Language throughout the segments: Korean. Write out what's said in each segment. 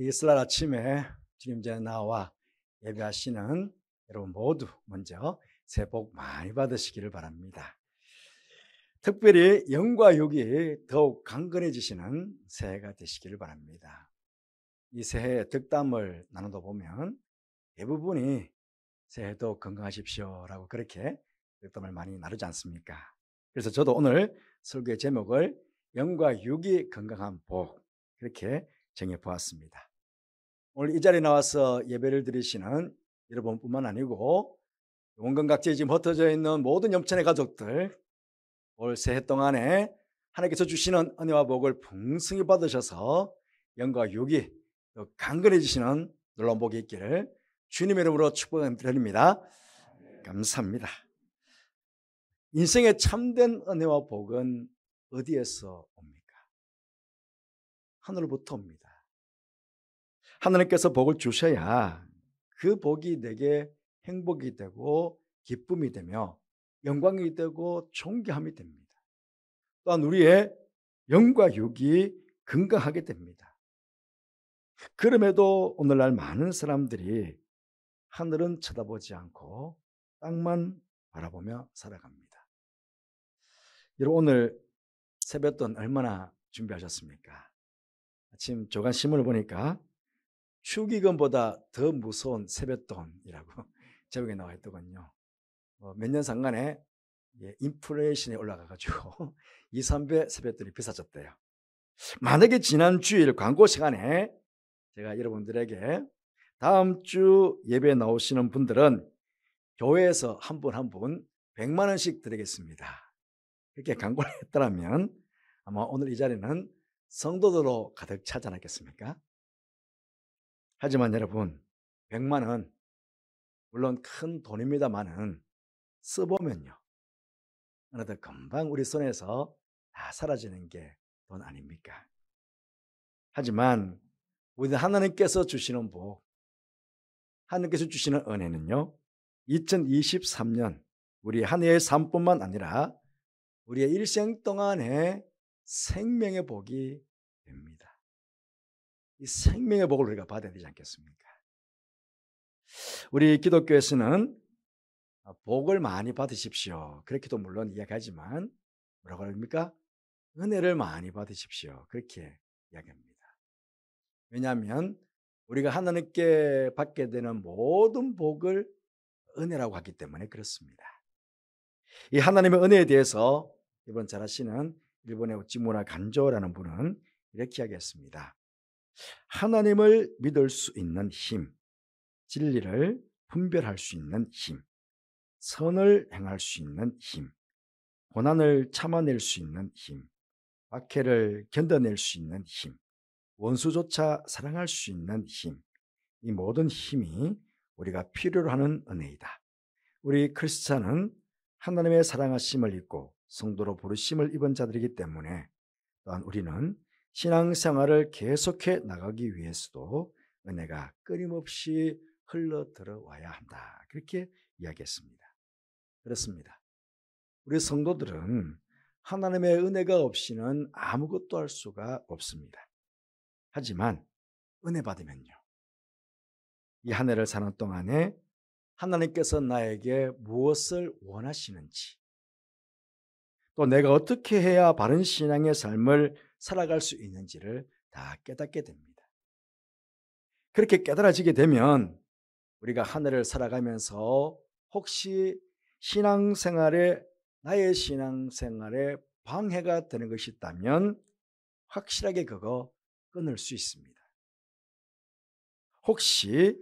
이슬날 아침에 주님 전에 나와 예배하시는 여러분 모두 먼저 새해 복 많이 받으시기를 바랍니다. 특별히 영과 육이 더욱 강건해지시는 새해가 되시기를 바랍니다. 이 새해 덕담을 나누다 보면 대부분이 새해도 건강하십시오라고 그렇게 덕담을 많이 나누지 않습니까? 그래서 저도 오늘 설교의 제목을 영과 육이 건강한 복 그렇게 정해보았습니다. 오늘 이 자리에 나와서 예배를 드리시는 여러분뿐만 아니고 원근 각지에 지금 흩어져 있는 모든 염천의 가족들, 올 새해 동안에 하나님께서 주시는 은혜와 복을 풍성히 받으셔서 영과 육이 더 강건해지시는 놀라운 복이 있기를 주님의 이름으로 축복드립니다. 감사합니다. 인생의 참된 은혜와 복은 어디에서 옵니까? 하늘로부터 옵니다. 하나님께서 복을 주셔야 그 복이 내게 행복이 되고 기쁨이 되며 영광이 되고 존귀함이 됩니다. 또한 우리의 영과 육이 건강하게 됩니다. 그럼에도 오늘날 많은 사람들이 하늘은 쳐다보지 않고 땅만 바라보며 살아갑니다. 여러분 오늘 새벽돈 얼마나 준비하셨습니까? 아침 조간 신문을 보니까 축의금보다 더 무서운 세뱃돈이라고 제목에 나와 있더군요. 몇 년 상간에 인플레이션이 올라가가지고 2, 3배 세뱃돈이 비싸졌대요. 만약에 지난 주일 광고 시간에 제가 여러분들에게 다음 주 예배에 나오시는 분들은 교회에서 한 분 한 분 100만 원씩 드리겠습니다. 이렇게 광고를 했더라면 아마 오늘 이 자리는 성도들로 가득 차지 않았겠습니까? 하지만 여러분 100만 원 물론 큰 돈입니다만은 써보면요 어느덧 금방 우리 손에서 다 사라지는 게 돈 아닙니까? 하지만 우리 하나님께서 주시는 복, 하나님께서 주시는 은혜는요 2023년 우리 한 해의 삶뿐만 아니라 우리의 일생 동안의 생명의 복이 됩니다. 이 생명의 복을 우리가 받아야 되지 않겠습니까? 우리 기독교에서는 복을 많이 받으십시오 그렇게도 물론 이야기하지만 뭐라고 합니까? 은혜를 많이 받으십시오 그렇게 이야기합니다. 왜냐하면 우리가 하나님께 받게 되는 모든 복을 은혜라고 하기 때문에 그렇습니다. 이 하나님의 은혜에 대해서 이번 잘 아시는 일본의 우찌무라 간조라는 분은 이렇게 이야기했습니다. 하나님을 믿을 수 있는 힘, 진리를 분별할 수 있는 힘, 선을 행할 수 있는 힘, 고난을 참아낼 수 있는 힘, 박해를 견뎌낼 수 있는 힘, 원수조차 사랑할 수 있는 힘, 이 모든 힘이 우리가 필요로 하는 은혜이다. 우리 크리스찬은 하나님의 사랑하심을 입고 성도로 부르심을 입은 자들이기 때문에 또한 우리는 신앙생활을 계속해 나가기 위해서도 은혜가 끊임없이 흘러 들어와야 한다. 그렇게 이야기했습니다. 그렇습니다. 우리 성도들은 하나님의 은혜가 없이는 아무것도 할 수가 없습니다. 하지만 은혜 받으면요. 이 한 해를 사는 동안에 하나님께서 나에게 무엇을 원하시는지 또 내가 어떻게 해야 바른 신앙의 삶을 살아갈 수 있는지를 다 깨닫게 됩니다. 그렇게 깨달아지게 되면 우리가 한 해를 살아가면서 혹시 나의 신앙생활에 방해가 되는 것이 있다면 확실하게 그거 끊을 수 있습니다. 혹시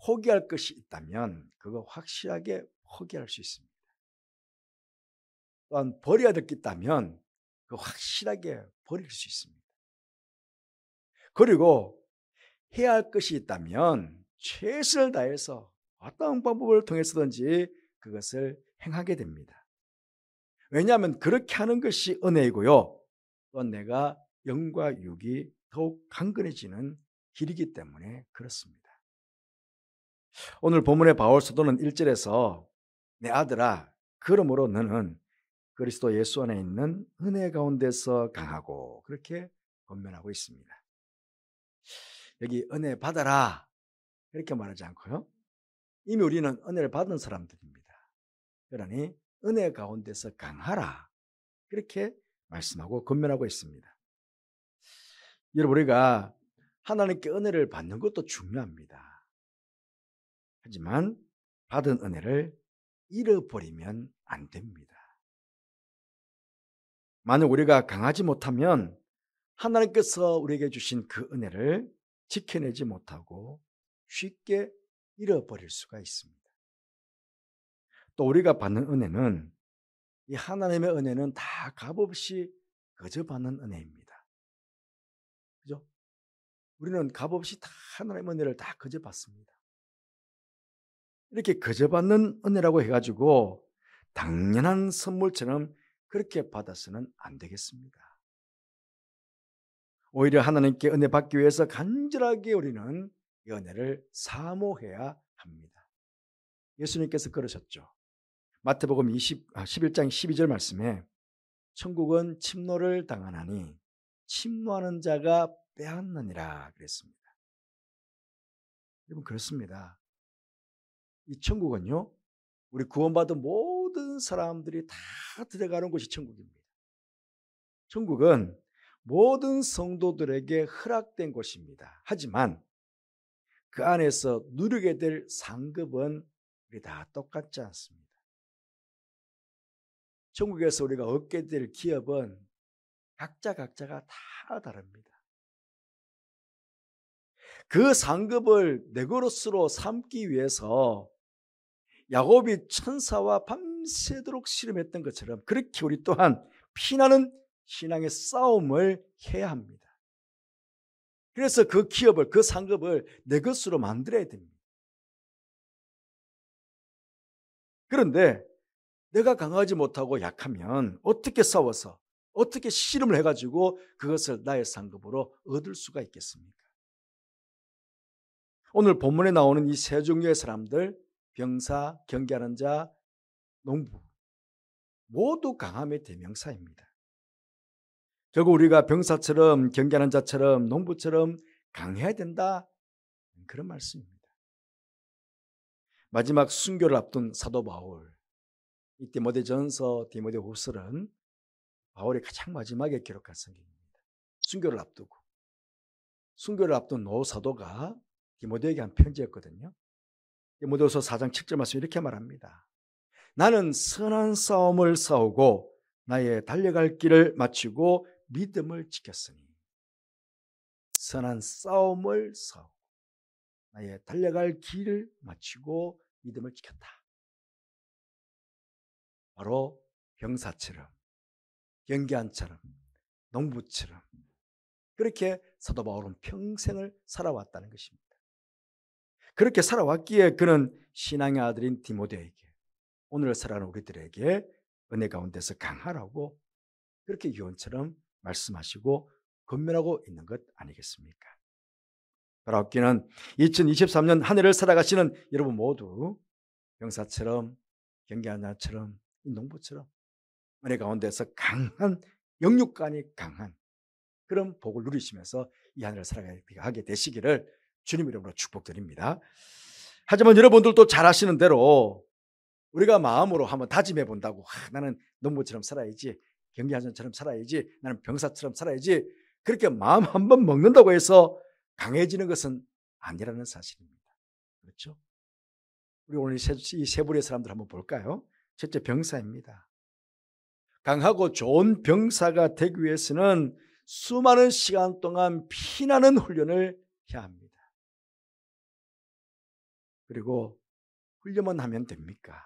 포기할 것이 있다면 그거 확실하게 포기할 수 있습니다. 또한 버려야 될 게 있다면 그거 확실하게 버릴 수 있습니다. 그리고 해야 할 것이 있다면 최선을 다해서 어떤 방법을 통해서든지 그것을 행하게 됩니다. 왜냐하면 그렇게 하는 것이 은혜이고요. 또한 내가 영과 육이 더욱 강건해지는 길이기 때문에 그렇습니다. 오늘 본문의 바울 사도는 1절에서 내 아들아 그러므로 너는 그리스도 예수 안에 있는 은혜 가운데서 강하고 그렇게 권면하고 있습니다. 여기 은혜 받아라 그렇게 말하지 않고요. 이미 우리는 은혜를 받은 사람들입니다. 그러니 은혜 가운데서 강하라 그렇게 말씀하고 권면하고 있습니다. 여러분 우리가 하나님께 은혜를 받는 것도 중요합니다. 하지만 받은 은혜를 잃어버리면 안 됩니다. 만약 우리가 강하지 못하면 하나님께서 우리에게 주신 그 은혜를 지켜내지 못하고 쉽게 잃어버릴 수가 있습니다. 또 우리가 받는 은혜는 이 하나님의 은혜는 다 값없이 거저 받는 은혜입니다. 그죠? 우리는 값없이 다 하나님의 은혜를 다 거저 받습니다. 이렇게 거저 받는 은혜라고 해가지고 당연한 선물처럼 그렇게 받아서는 안 되겠습니다. 오히려 하나님께 은혜 받기 위해서 간절하게 우리는 이 은혜를 사모해야 합니다. 예수님께서 그러셨죠. 마태복음 11장 12절 말씀에 천국은 침노를 당하나니 침노하는 자가 빼앗느니라 그랬습니다. 여러분 그렇습니다. 이 천국은요 우리 구원받은 모든 사람들이 다 들어가는 곳이 천국입니다. 천국은 모든 성도들에게 허락된 곳입니다. 하지만 그 안에서 누리게 될 상급은 우리 다 똑같지 않습니다. 천국에서 우리가 얻게 될 기업은 각자가 다 다릅니다. 그 상급을 내 것으로 삼기 위해서 야곱이 천사와 밤새도록 씨름했던 것처럼 그렇게 우리 또한 피나는 신앙의 싸움을 해야 합니다. 그래서 그 기업을, 그 상급을 내 것으로 만들어야 됩니다. 그런데 내가 강하지 못하고 약하면 어떻게 싸워서 어떻게 씨름을 해가지고 그것을 나의 상급으로 얻을 수가 있겠습니까? 오늘 본문에 나오는 이 세 종류의 사람들, 병사, 경계하는 자, 농부 모두 강함의 대명사입니다. 결국 우리가 병사처럼 경계하는 자처럼 농부처럼 강해야 된다 그런 말씀입니다. 마지막 순교를 앞둔 사도 바울, 이 디모데전서, 디모데후서는 바울이 가장 마지막에 기록한 성경입니다. 순교를 앞두고 순교를 앞둔 노 사도가 디모데에게 한 편지였거든요. 디모데후서 4장 7절 말씀 이렇게 말합니다. 나는 선한 싸움을 싸우고 나의 달려갈 길을 마치고 믿음을 지켰으니. 선한 싸움을 싸우고 나의 달려갈 길을 마치고 믿음을 지켰다. 바로 병사처럼, 경계한처럼, 농부처럼 그렇게 사도 바울은 평생을 살아왔다는 것입니다. 그렇게 살아왔기에 그는 신앙의 아들인 디모데에게, 오늘 살아가는 우리들에게 은혜 가운데서 강하라고 그렇게 유언처럼 말씀하시고 권면하고 있는 것 아니겠습니까? 바라옵기는 2023년 한 해를 살아가시는 여러분 모두 병사처럼, 경계하나처럼, 농부처럼 은혜 가운데서 강한, 영육간이 강한 그런 복을 누리시면서 이 한 해를 살아가게 되시기를 주님 이름으로 축복드립니다. 하지만 여러분들도 잘 아시는 대로 우리가 마음으로 한번 다짐해 본다고, 나는 농부처럼 살아야지, 경계하전처럼 살아야지, 나는 병사처럼 살아야지, 그렇게 마음 한번 먹는다고 해서 강해지는 것은 아니라는 사실입니다. 그렇죠? 우리 오늘 이 세 부류의 사람들 한번 볼까요? 첫째, 병사입니다. 강하고 좋은 병사가 되기 위해서는 수많은 시간 동안 피나는 훈련을 해야 합니다. 그리고 훈련만 하면 됩니까?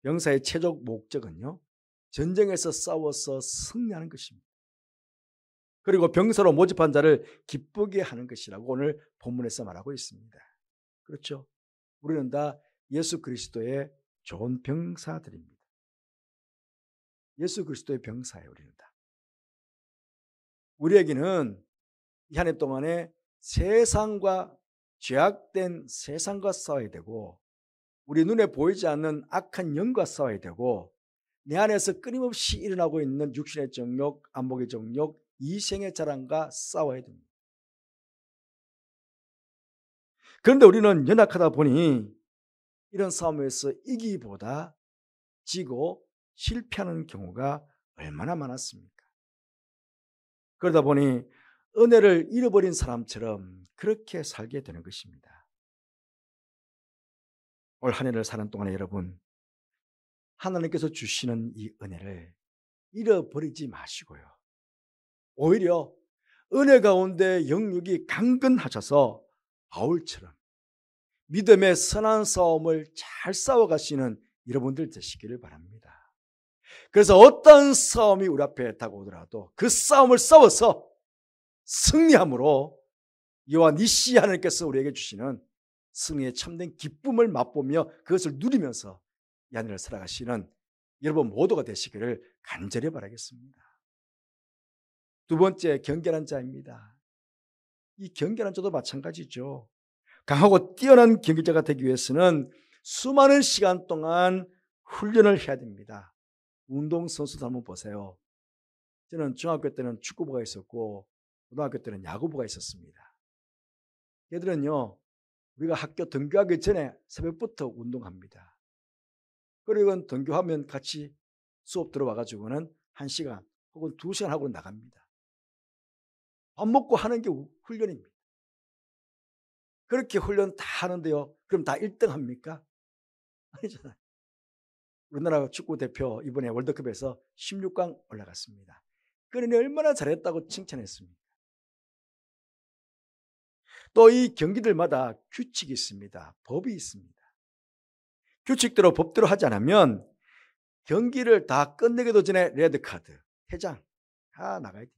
병사의 최종 목적은요, 전쟁에서 싸워서 승리하는 것입니다. 그리고 병사로 모집한 자를 기쁘게 하는 것이라고 오늘 본문에서 말하고 있습니다. 그렇죠? 우리는 다 예수 그리스도의 좋은 병사들입니다. 예수 그리스도의 병사예요, 우리는 다. 우리에게는 이 한 해 동안에 세상과, 죄악된 세상과 싸워야 되고, 우리 눈에 보이지 않는 악한 영과 싸워야 되고, 내 안에서 끊임없이 일어나고 있는 육신의 정욕, 안목의 정욕, 이생의 자랑과 싸워야 됩니다. 그런데 우리는 연약하다 보니 이런 싸움에서 이기기보다 지고 실패하는 경우가 얼마나 많았습니까? 그러다 보니 은혜를 잃어버린 사람처럼 그렇게 살게 되는 것입니다. 올 한 해를 사는 동안에 여러분, 하나님께서 주시는 이 은혜를 잃어버리지 마시고요. 오히려 은혜 가운데 영육이 강건하셔서 바울처럼 믿음의 선한 싸움을 잘 싸워가시는 여러분들 되시기를 바랍니다. 그래서 어떤 싸움이 우리 앞에 다가오더라도 그 싸움을 싸워서 승리함으로 여호와 니시 하나님께서 우리에게 주시는 승리의 참된 기쁨을 맛보며 그것을 누리면서 이 하늘을 살아가시는 여러분 모두가 되시기를 간절히 바라겠습니다. 두 번째, 경건한 자입니다. 이 경건한 자도 마찬가지죠. 강하고 뛰어난 경기자가 되기 위해서는 수많은 시간 동안 훈련을 해야 됩니다. 운동선수도 한번 보세요. 저는 중학교 때는 축구부가 있었고 고등학교 때는 야구부가 있었습니다. 얘들은요, 우리가 학교 등교하기 전에 새벽부터 운동합니다. 그리고 등교하면 같이 수업 들어와가지고는 1시간 혹은 2시간 하고 나갑니다. 밥 먹고 하는 게 훈련입니다. 그렇게 훈련 다 하는데요, 그럼 다 1등 합니까? 아니잖아요. 우리나라 축구대표 이번에 월드컵에서 16강 올라갔습니다. 그러니 얼마나 잘했다고 칭찬했습니까? 또 이 경기들마다 규칙이 있습니다. 법이 있습니다. 규칙대로 법대로 하지 않으면 경기를 다 끝내기도 전에 레드카드, 퇴장 다 나가야 됩니다.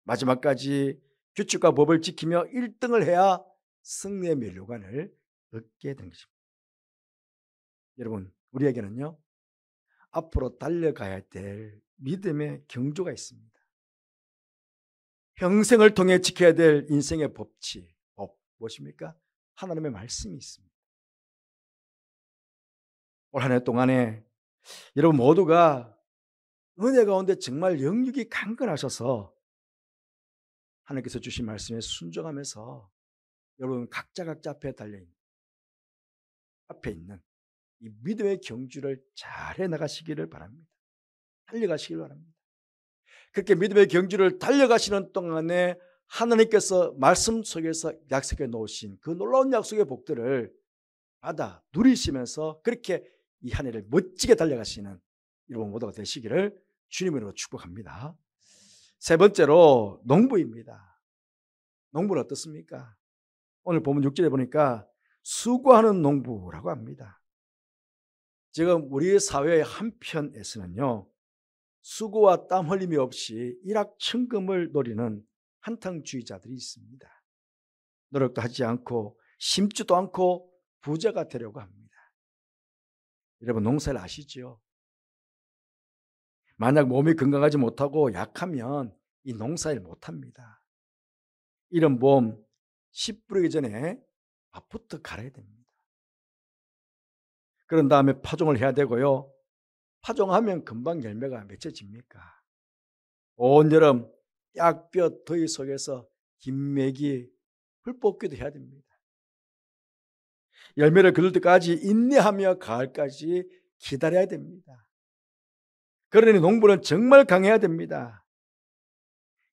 마지막까지 규칙과 법을 지키며 1등을 해야 승리의 면류관을 얻게 된 것입니다. 여러분, 우리에게는요, 앞으로 달려가야 될 믿음의 경주가 있습니다. 평생을 통해 지켜야 될 인생의 법칙, 법 무엇입니까? 하나님의 말씀이 있습니다. 올 한 해 동안에 여러분 모두가 은혜 가운데 정말 영육이 강건하셔서 하나님께서 주신 말씀에 순종하면서 여러분 각자 앞에 있는 이 믿음의 경주를 잘 해나가시기를 바랍니다. 달려가시길 바랍니다. 그렇게 믿음의 경주를 달려가시는 동안에 하나님께서 말씀 속에서 약속해 놓으신 그 놀라운 약속의 복들을 받아 누리시면서 그렇게 이 한 해를 멋지게 달려가시는 여러분 모두가 되시기를 주님으로 축복합니다. 세 번째로 농부입니다. 농부는 어떻습니까? 오늘 보면 6절에 보니까 수고하는 농부라고 합니다. 지금 우리 사회의 한편에서는요, 수고와 땀 흘림이 없이 일확천금을 노리는 한탕주의자들이 있습니다. 노력도 하지 않고 심지도 않고 부자가 되려고 합니다. 여러분 농사를 아시죠? 만약 몸이 건강하지 못하고 약하면 이 농사일 못합니다. 이런 몸 씨 뿌리기 전에 밥부터 갈아야 됩니다. 그런 다음에 파종을 해야 되고요. 파종하면 금방 열매가 맺혀집니까? 온 여름 약볕 더위 속에서 김매기 풀뽑기도 해야 됩니다. 열매를 거둘 때까지 인내하며 가을까지 기다려야 됩니다. 그러니 농부는 정말 강해야 됩니다.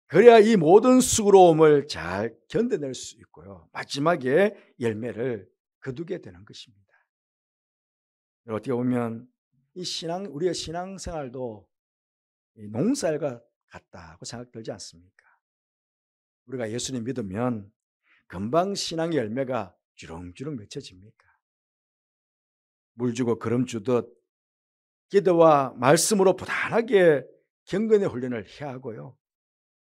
그래야 이 모든 수고로움을 잘 견뎌낼 수 있고요. 마지막에 열매를 거두게 되는 것입니다. 어떻게 보면 우리의 신앙생활도 농사일과 같다고 생각 들지 않습니까? 우리가 예수님 믿으면 금방 신앙의 열매가 주렁주렁 맺혀집니까? 물 주고 거름 주듯 기도와 말씀으로 부단하게 경건의 훈련을 해야 하고요.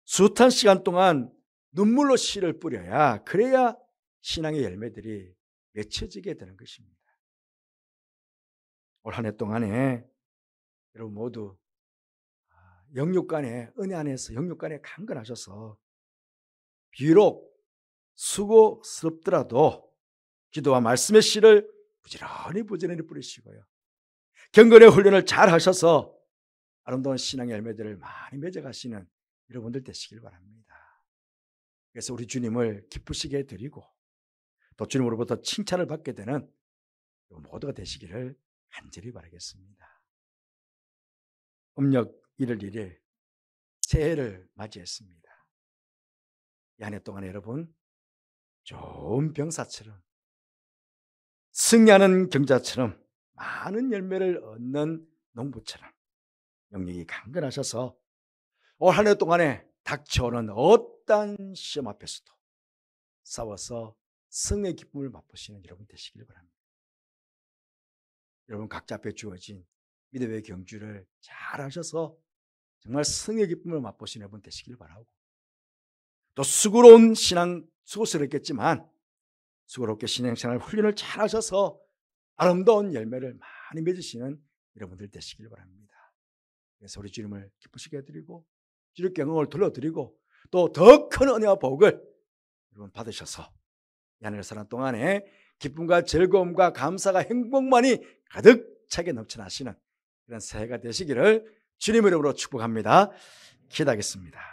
숱한 시간 동안 눈물로 씨를 뿌려야 그래야 신앙의 열매들이 맺혀지게 되는 것입니다. 올 한 해 동안에 여러분 모두 영육간에 은혜 안에서 영육간에 강건하셔서 비록 수고스럽더라도 기도와 말씀의 씨를 부지런히 뿌리시고요. 경건의 훈련을 잘 하셔서 아름다운 신앙의 열매들을 많이 맺어가시는 여러분들 되시길 바랍니다. 그래서 우리 주님을 기쁘시게 드리고 또 주님으로부터 칭찬을 받게 되는 모두가 되시기를 간절히 바라겠습니다. 음력 1월 1일 새해를 맞이했습니다. 이 한 해 동안 여러분 좋은 병사처럼 승리하는 경자처럼 많은 열매를 얻는 농부처럼 영역이 강건하셔서 올 한 해 동안에 닥쳐오는 어떠한 시험 앞에서도 싸워서 승리의 기쁨을 맛보시는 여러분 되시길 바랍니다. 여러분 각자 앞에 주어진 믿음의 경주를 잘 하셔서 정말 승리의 기쁨을 맛보시는 여러분 되시길 바라고, 또 수고로운 신앙, 수고스럽겠지만 수고롭게 신앙생활 훈련을 잘 하셔서 아름다운 열매를 많이 맺으시는 여러분들 되시길 바랍니다. 그래서 우리 주님을 기쁘시게 해드리고 주님께 영광을 돌려드리고 또 더 큰 은혜와 복을 여러분 받으셔서 이 한 해를 사는 동안에 기쁨과 즐거움과 감사가 행복만이 가득 차게 넘쳐나시는 그런 새해가 되시기를 주님의 이름으로 축복합니다. 기도하겠습니다.